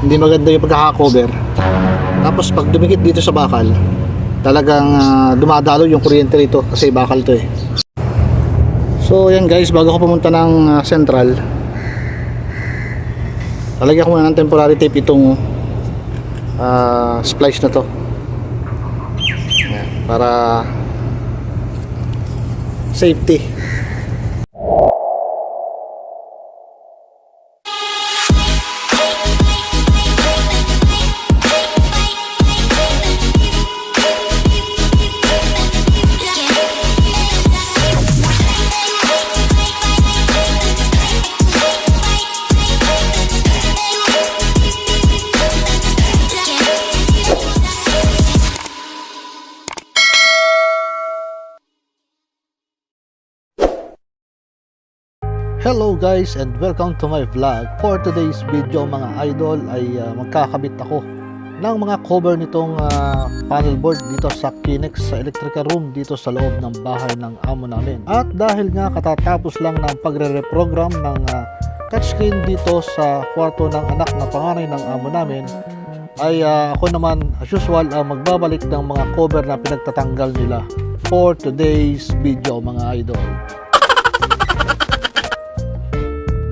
hindi maganda yung pagkaka-cover. Tapos pag dumikit dito sa bakal, talagang dumadalo yung kuryente rito kasi bakal to eh. So yan guys, bago ko pumunta ng central, talagyan ko muna ng temporary tape itong splice na to. Yan, para safety. Hello guys and welcome to my vlog. For today's video mga idol ay magkakabit ako ng mga cover nitong panel board dito sa Kinex sa electrical room dito sa loob ng bahay ng amo namin. At dahil nga katatapos lang ng pagre-reprogram ng touchscreen dito sa kwarto ng anak na panganay ng amo namin, ay ako naman as usual magbabalik ng mga cover na pinagtatanggal nila for today's video mga idol.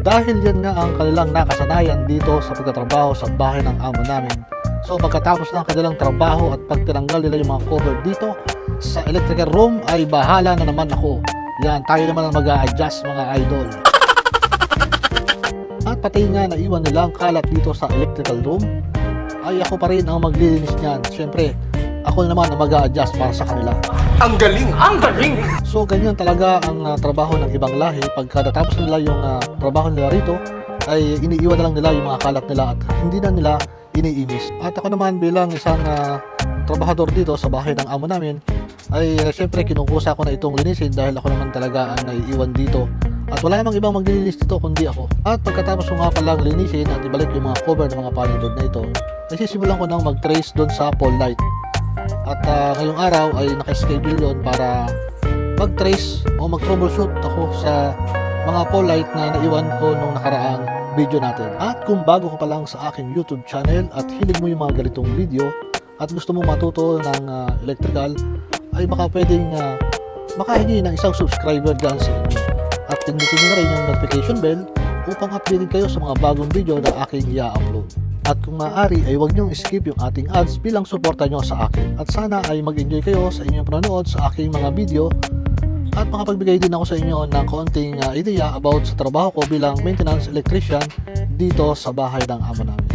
Dahil yan nga ang kanilang nakasanayan dito sa pagtatrabaho sa bahay ng amo namin. So pagkatapos ng kanilang trabaho at pagtinanggal nila yung mga cover dito sa electrical room ay bahala na naman ako. Yan, tayo naman ang mag-a-adjust mga idol. At pati nga naiwan nila ang kalat dito sa electrical room, ay ako pa rin ang maglilinis niyan. Siyempre, ako naman ang mag-a-adjust para sa kanila. Ang galing! Ang galing! So ganyan talaga ang trabaho ng ibang lahi. Pagkatapos nila yung trabaho nila rito, ay iniiwan na lang nila yung mga kalat nila at hindi na nila iniinis. At ako naman bilang isang trabahador dito sa bahay ng amo namin, ay siyempre kinukusa ko na itong linisin dahil ako naman talaga ang naiiwan dito. At wala namang ibang maglilinis dito kundi ako. At pagkatapos ko nga palang linisin at ibalik yung mga cover ng mga panel board na ito, ay sisimulan ko nang mag-trace doon sa pole light. At ngayong araw ay naka-schedule yun para mag-trace o mag-troubleshoot ako sa mga pole light na naiwan ko nung nakaraang video natin. At kung bago ko pa lang sa aking YouTube channel at hilig mo yung mga ganitong video at gusto mo matuto ng electrical, ay baka pwedeng makahingi ng isang subscriber dyan sa inyo. At pindutin nyo na rin yung notification bell upang updated kayo sa mga bagong video na aking i-upload. At kung maaari ay huwag niyong skip yung ating ads bilang suporta nyo sa akin. At sana ay mag-enjoy kayo sa inyong panonood sa aking mga video at makapagbigay din ako sa inyo ng konting idea about sa trabaho ko bilang maintenance electrician dito sa bahay ng amo namin.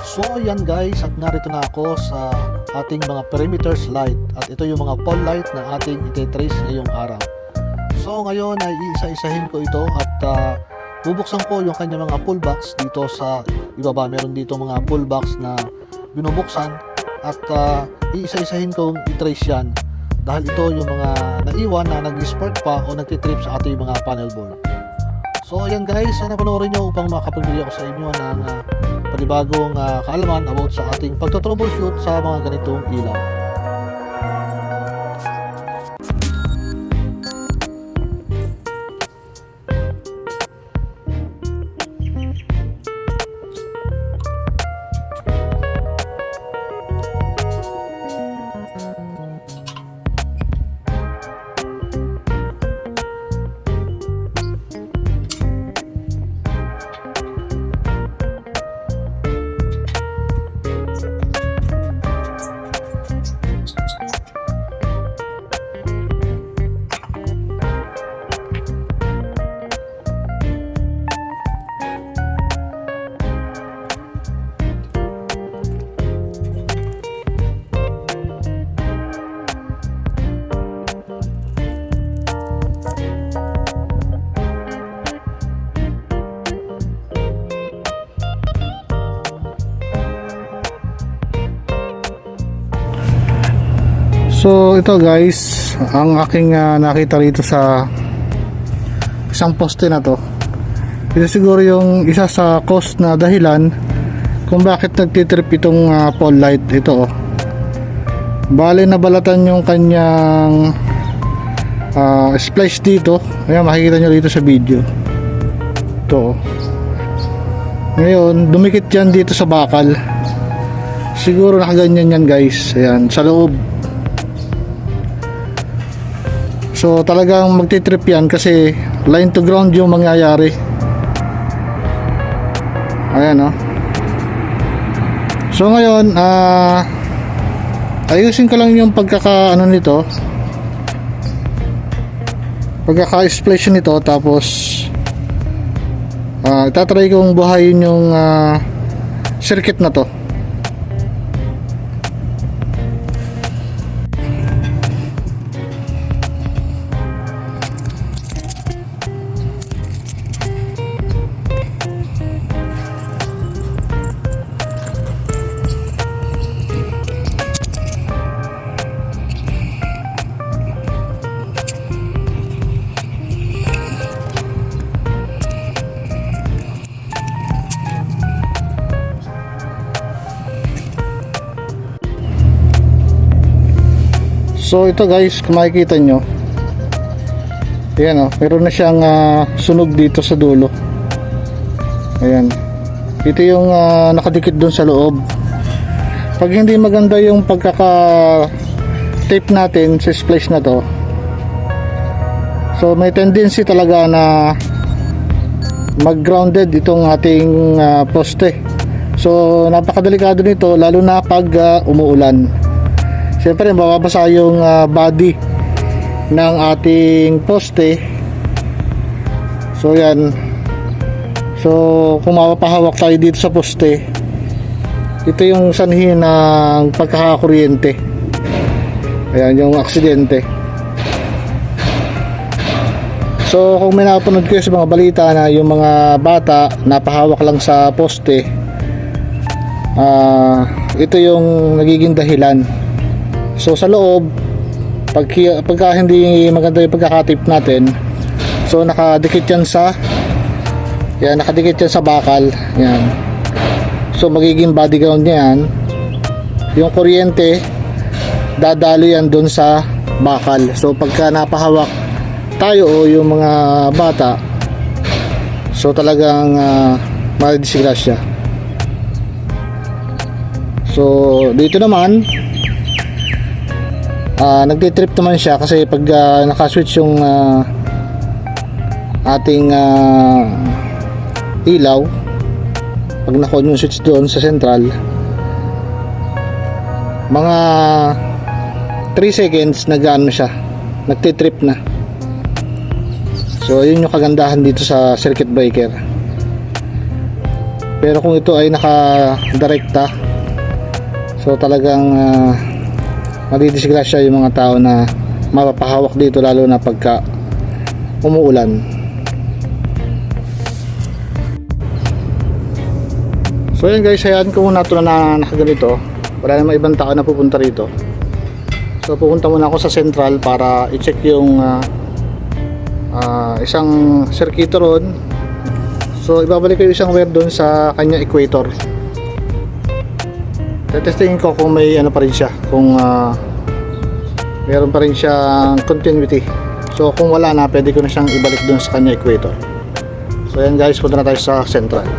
So yan guys, at narito na ako sa ating mga perimeter light at ito yung mga pole light na ating ite-trace ngayong araw. So ngayon ay iisa-isahin ko ito at bubuksan ko yung kanya mga pull box dito sa ibaba. Meron dito mga pull box na binubuksan at iisa-isahin kong i-trace yan dahil ito yung mga naiwan na nag-spark pa o nagtitrip sa ating mga panel board. So ayan guys, sana panoorin nyo upang makapagbigay ako sa inyo ng panibagong kaalaman about sa ating pagtotroubleshoot sa mga ganitong ilaw. So ito guys, ang aking nakita rito sa isang poste na to. Ito siguro yung isa sa cause na dahilan kung bakit nagtitrip itong pole light. Ito oh. Bale nabalatan yung kanyang splice dito. Ayan, makikita nyo dito sa video. Ito oh. Ngayon dumikit yan dito sa bakal. Siguro nakaganyan yan guys. Ayan, sa loob. So talagang magtitrip yan kasi line to ground yung mangyayari. Ayan oh. So ngayon ayusin ko lang yung pagkaka-ano nito, pagkaka-explosion nito, tapos itatry kong buhayin yung circuit na to. So ito guys, kung makikita nyo, ayan o, meron na siyang sunog dito sa dulo. Ayan, ito yung nakadikit dun sa loob. Pag hindi maganda yung pagkaka tape natin sa splice na to, so may tendency talaga na mag grounded itong ating poste. So napakadelikado nito, lalo na pag umuulan. Siyempre mababasa yung body ng ating poste. So yan. So kung mapapahawak tayo dito sa poste, ito yung sanhi ng pagkakakuryente. Ayan yung aksidente. So kung may napanood kayo sa mga balita na yung mga bata napahawak lang sa poste, ito yung nagiging dahilan. So sa loob, pagka hindi maganda yung pagkakatip natin, so nakadikit yan sa bakal. Yan. So magiging body ground niya yan. Yung kuryente dadalo yan dun sa bakal. So pagka napahawak tayo o yung mga bata, so talagang madidisgrasya. So dito naman nagtitrip naman siya kasi pag nakaswitch yung ating ilaw, pag nakon yung switch doon sa central, mga 3 seconds nag-ano siya, nagtitrip na. So yun yung kagandahan dito sa circuit breaker. Pero kung ito ay naka-direkta, so talagang madidisgrasya yung mga tao na mapapahawak dito, lalo na pagka umuulan. So yun guys, hayaan ko muna ito na nakaganito. Wala namang ibang tao na pupunta rito. So pupunta muna ako sa central para i-check yung isang circuit ron. So ibabalik ko yung isang wire doon sa kanya equator. Tetestingin ko kung may ano pa rin siya, kung meron pa rin siyang continuity. So kung wala na, pwede ko na siyang ibalik doon sa kanya equator. So yan guys, punta na tayo sa central.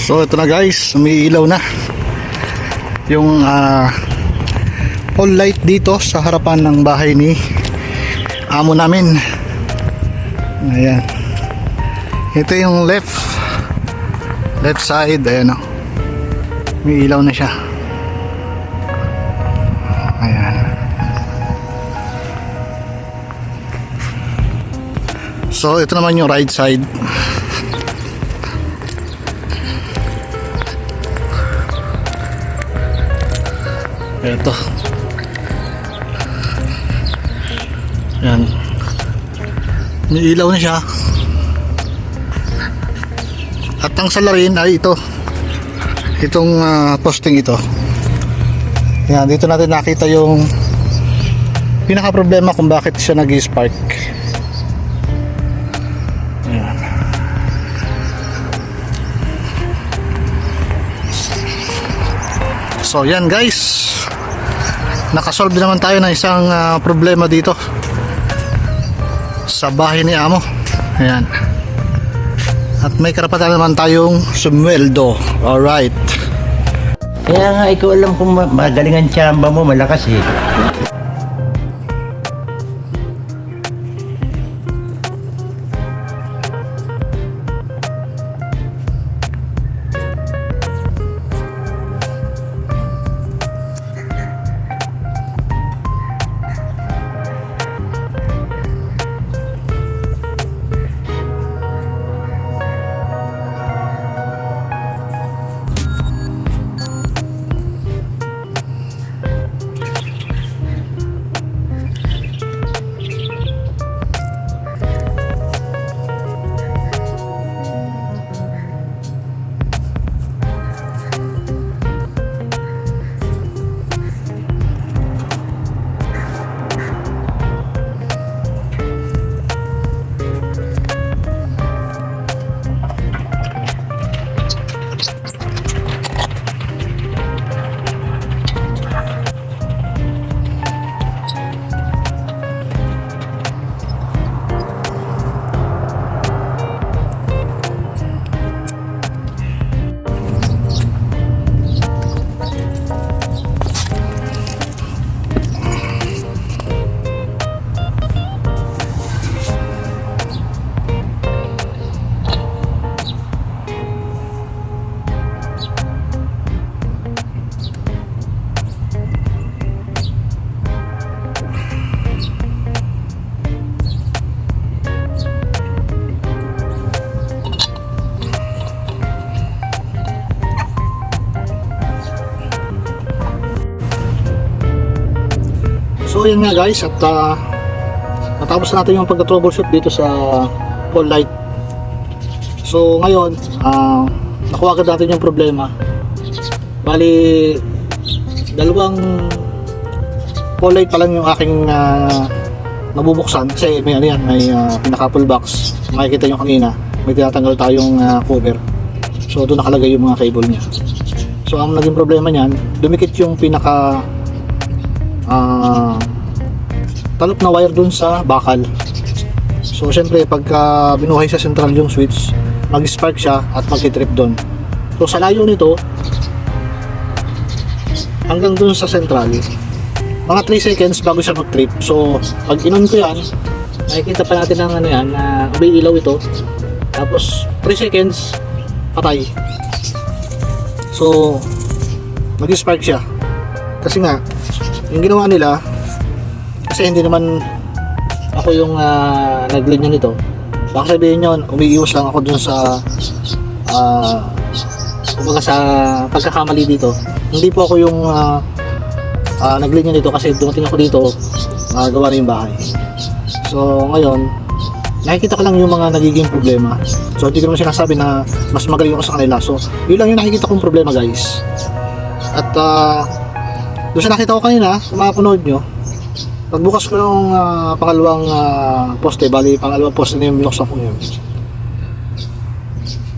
So ito na guys, umiilaw na yung all light dito sa harapan ng bahay ni amo namin. Ayan, ito yung left side. Ayan o, umiilaw na siya. Ayan. So ito naman yung right side. Ito. Yan. May ilaw na siya. At ang salarin ay ito. Itong posting ito. Yan, dito natin nakita yung pinaka problema kung bakit siya nag-spark. Yan. So yan guys, nakasolve naman tayo ng isang problema dito sa bahay ni amo. Ayan. At may karapatan naman tayong sumweldo. Alright. Kaya nga ikaw alam kung magaling ang tsamba mo, malakas eh. So yun nga guys, at natapos na natin yung pagka-troubleshoot dito sa pole light. So ngayon, nakuha agad natin yung problema. Bali, dalawang pole light pa lang yung aking nabubuksan kasi may ano yan, may pinaka-pull box. Makikita nyo kanina, may tinatanggal tayong cover. So doon nakalagay yung mga cable niya. So ang naging problema niyan, dumikit yung pinaka talop na wire dun sa bakal. So syempre pagka binuhay sa central yung switch, mag-spark siya at mag-trip dun. So sa layo nito hanggang dun sa central, mga 3 seconds bago siya mag-trip. So pag inon ko yan, makikita pa natin ang ano yan, na umiilaw ito. Tapos 3 seconds patay. So mag-spark siya. Kasi nga yung ginawa nila, kasi hindi naman ako yung naglinya nito. Baka sabihin nyo, umiiwas lang ako dun sa kumbaga sa pagkakamali dito. Hindi po ako yung naglinya nito kasi dumating ako dito, gawa na yung bahay. So ngayon, nakikita ko lang yung mga nagiging problema. So hindi ko naman sinasabi na mas magaling ako sa kanila. So yun lang yung nakikita kong problema guys. At doon sa nakita ko kanina, kung mapanood nyo, pagbukas ko yung pangalawang poste, bali pangalawang poste na yung binuksan ko yun.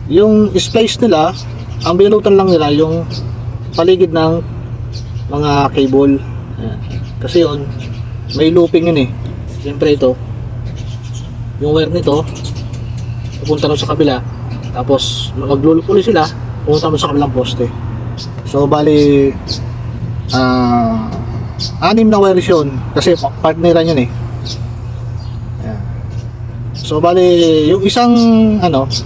Yung splice nila, ang binunutan lang nila yung paligid ng mga cable. Ayan. Kasi yun, may looping yun eh. Siyempre ito, yung wire nito, pupunta rin sa kabila. Tapos magluloop ulit sila, pumunta mo sa kabilang poste. So bali 6 na wires yun kasi partneran yun eh. Ayan. So bali yung isang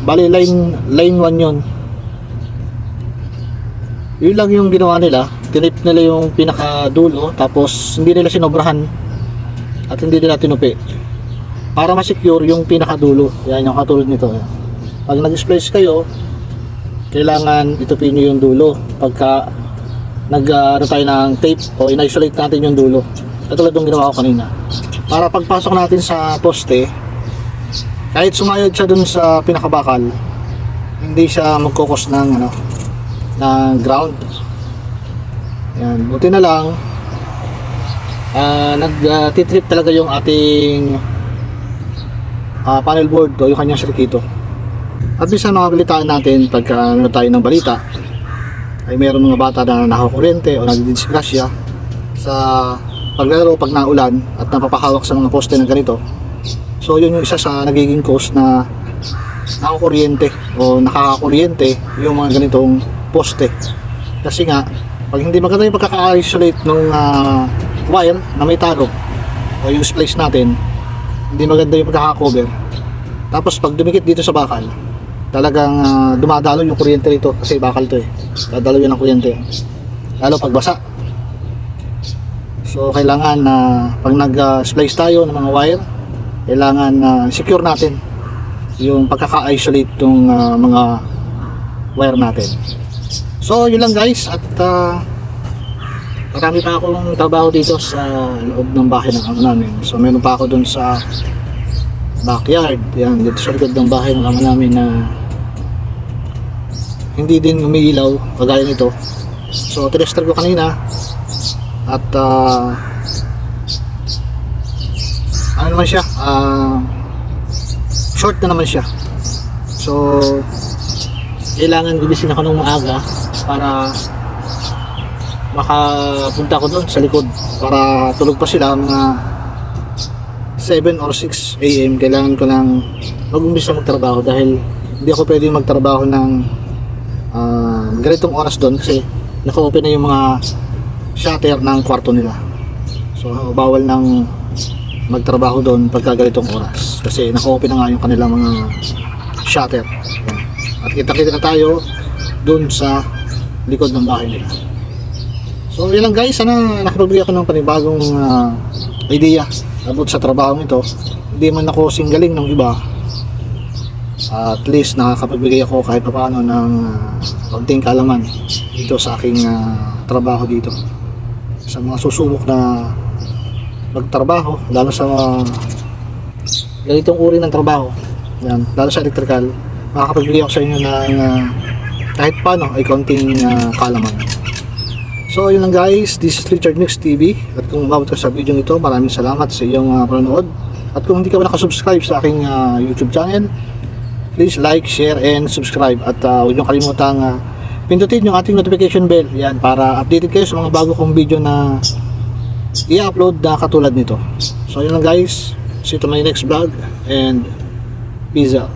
bali line 1 yun. Yun lang yung ginawa nila. Tinip nila yung pinakadulo, tapos hindi nila sinobrahan at hindi nila tinupi para ma-secure yung pinakadulo. Yan yung katulad nito. Yan. Pag nag-splice kayo, kailangan itupin nyo yung dulo pagka tayo ng tape o in-isolate natin yung dulo. Katulad yung ginawa ko kanina. Para pagpasok natin sa poste, kahit sumayad siya dun sa pinakabakal, hindi siya magkukos ng ground. Yan, buti na lang nag-titrip talaga yung ating panel board o yung kanyang sirkito. At bisa makabalitaan natin pagka tayo ng balita ay mayroong mga bata na nakakuryente o nagdidisgrasya sa paglalaro pag naulan at napapahawak sa mga poste ng ganito. So yun yung isa sa nagiging cause na nakakuryente o nakakakuryente yung mga ganitong poste. Kasi nga pag hindi maganda yung pagkaka-isolate ng wire na may tagok o yung splice natin, hindi maganda yung pagkaka-cover. Tapos pag dumikit dito sa bakal, talagang dumadalo yung kuryente rito kasi bakal to eh. Dadalo yun ng kuryente. Lalo pag basa. So kailangan pag nag-splice tayo ng mga wire, kailangan secure natin yung pagkaka-isolate ng mga wire natin. So yun lang guys, at marami pa akong trabaho dito sa loob ng bahay ng ama namin. So meron pa ako dun sa backyard, yan, dito sa likod ng bahay ng ama namin na hindi din umiilaw kagaya nito. So tinester ko kanina at ano naman siya, short na naman siya. So kailangan gumising ako ng maaga para makapunta ko doon sa likod para tulog pa sila mga 7 or 6 AM. Kailangan ko lang mag-umpisa magtrabaho dahil hindi ako pwedeng magtrabaho ng ganitong oras doon kasi naka-open na yung mga shutter ng kwarto nila. So bawal nang magtrabaho doon pagka ganitong oras kasi naka-open na nga yung kanilang mga shutter. At kita-kita na tayo doon sa likod ng bahay nila. So yun lang guys, sana nakapagbigay ako ng panibagong idea about sa trabaho ito. Hindi man ako singgaling ng iba, at least nakakapagbigay ako kahit paano ng konting kaalaman dito sa aking trabaho dito. Sa mga susubok na magtrabaho, lalo sa ganitong uri ng trabaho, yan, lalo sa electrical, makakapagbigay ako sa inyo ng kahit paano ay konting kaalaman. So yun lang guys, this is Richard Nix TV. At kung umabot ka sa video ito, maraming salamat sa iyong panonood. At kung hindi ka pa nakasubscribe sa aking YouTube channel, please like, share, and subscribe. At huwag niyo kalimutang pindutin yung ating notification bell, yan, para updated kayo sa mga bago kong video na i-upload na katulad nito. So yun lang guys, see you to my next vlog, and peace out.